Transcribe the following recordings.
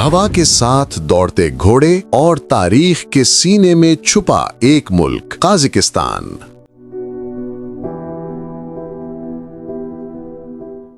ہوا کے ساتھ دوڑتے گھوڑے اور تاریخ کے سینے میں چھپا ایک ملک قازقستان۔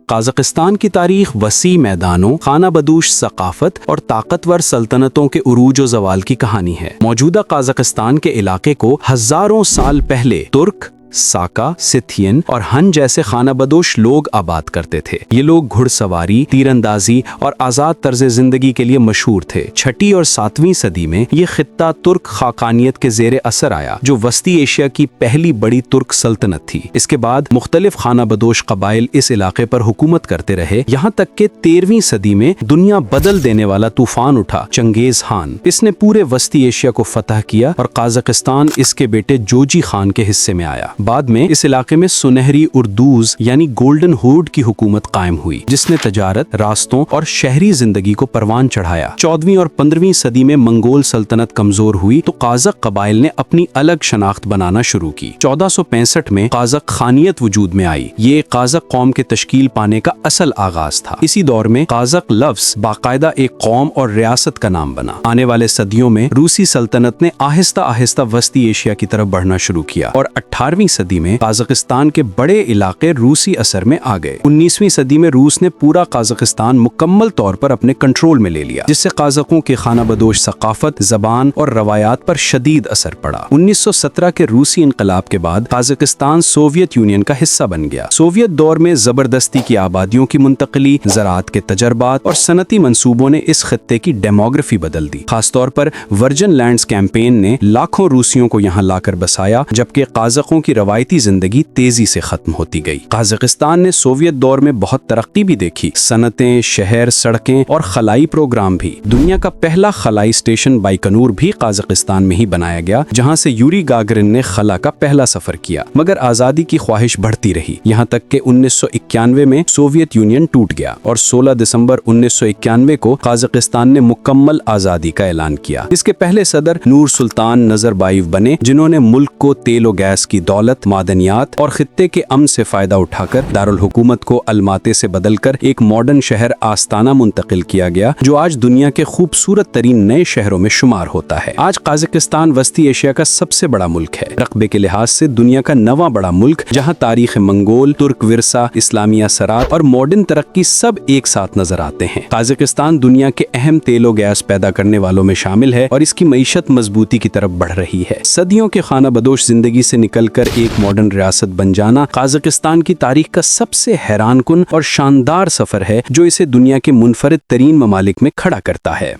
قازقستان کی تاریخ وسیع میدانوں، خانہ بدوش ثقافت اور طاقتور سلطنتوں کے عروج و زوال کی کہانی ہے۔ موجودہ قازقستان کے علاقے کو ہزاروں سال پہلے ترک، ساکا، سیتھین اور ہن جیسے خانہ بدوش لوگ آباد کرتے تھے۔ یہ لوگ گھڑ سواری، تیر اندازی اور آزاد طرز زندگی کے لیے مشہور تھے۔ 6 اور 7ویں صدی میں یہ خطہ ترک خاقانیت کے زیر اثر آیا، جو وسطی ایشیا کی پہلی بڑی ترک سلطنت تھی۔ اس کے بعد مختلف خانہ بدوش قبائل اس علاقے پر حکومت کرتے رہے، یہاں تک کہ 13ویں صدی میں دنیا بدل دینے والا طوفان اٹھا، چنگیز خان۔ اس نے پورے وسطی ایشیا کو فتح کیا اور قازقستان اس کے بیٹے جوجی خان کے حصے میں آیا۔ بعد میں اس علاقے میں سنہری اردوز یعنی گولڈن ہوڈ کی حکومت قائم ہوئی، جس نے تجارت، راستوں اور شہری زندگی کو پروان چڑھایا۔ 14ویں اور 15ویں صدی میں منگول سلطنت کمزور ہوئی تو قازق قبائل نے اپنی الگ شناخت بنانا شروع کی۔ 1465 میں قازق خانیت وجود میں آئی۔ یہ قازق قوم کے تشکیل پانے کا اصل آغاز تھا۔ اسی دور میں قازق لفظ باقاعدہ ایک قوم اور ریاست کا نام بنا۔ آنے والے صدیوں میں روسی سلطنت نے آہستہ آہستہ وسطی ایشیا کی طرف بڑھنا شروع کیا اور 18ویں صدی میں قازقستان کے بڑے علاقے روسی اثر میں آ گئے۔ 19ویں صدی میں روس نے پورا قازقستان مکمل طور پر اپنے کنٹرول میں لے لیا، جس سے قازقوں کی خانہ بدوش ثقافت، زبان اور روایات پر شدید اثر پڑا۔ 1917 کے روسی انقلاب کے بعد قازقستان سوویت یونین کا حصہ بن گیا۔ سوویت دور میں زبردستی کی آبادیوں کی منتقلی، زراعت کے تجربات اور صنعتی منصوبوں نے اس خطے کی ڈیموگرافی بدل دی۔ خاص طور پر ورجن لینڈز کیمپین نے لاکھوں روسیوں کو یہاں لا کر بسایا، جبکہ قازقوں کی روایتی زندگی تیزی سے ختم ہوتی گئی۔ قازقستان نے سوویت دور میں بہت ترقی بھی دیکھی۔ صنعتیں، شہر، سڑکیں اور خلائی پروگرام بھی۔ دنیا کا پہلا خلائی اسٹیشن بائکنور بھی قازقستان میں ہی بنایا گیا، جہاں سے یوری گاگرن نے خلا کا پہلا سفر کیا۔ مگر آزادی کی خواہش بڑھتی رہی، یہاں تک کہ 1991 میں سوویت یونین ٹوٹ گیا اور 16 دسمبر 1991 کو قازقستان نے مکمل آزادی کا اعلان کیا۔ اس کے پہلے صدر نور سلطان نظربائیو بنے، جنہوں نے ملک کو تیل و گیس کی دولت، معدنیات اور خطے کے امن سے فائدہ اٹھا کر دارالحکومت کو الماتے سے بدل کر ایک ماڈرن شہر آستانہ منتقل کیا گیا، جو آج دنیا کے خوبصورت ترین نئے شہروں میں شمار ہوتا ہے۔ آج قازقستان وسطی ایشیا کا سب سے بڑا ملک ہے، رقبے کے لحاظ سے دنیا کا 9واں بڑا ملک، جہاں تاریخ منگول، ترک ورثہ، اسلامی اثرات اور ماڈرن ترقی سب ایک ساتھ نظر آتے ہیں۔ قازقستان دنیا کے اہم تیل و گیس پیدا کرنے والوں میں شامل ہے اور اس کی معیشت مضبوطی کی طرف بڑھ رہی ہے۔ صدیوں کے خانہ بدوش زندگی سے نکل کر ایک ماڈرن ریاست بن جانا قازقستان کی تاریخ کا سب سے حیران کن اور شاندار سفر ہے، جو اسے دنیا کے منفرد ترین ممالک میں کھڑا کرتا ہے۔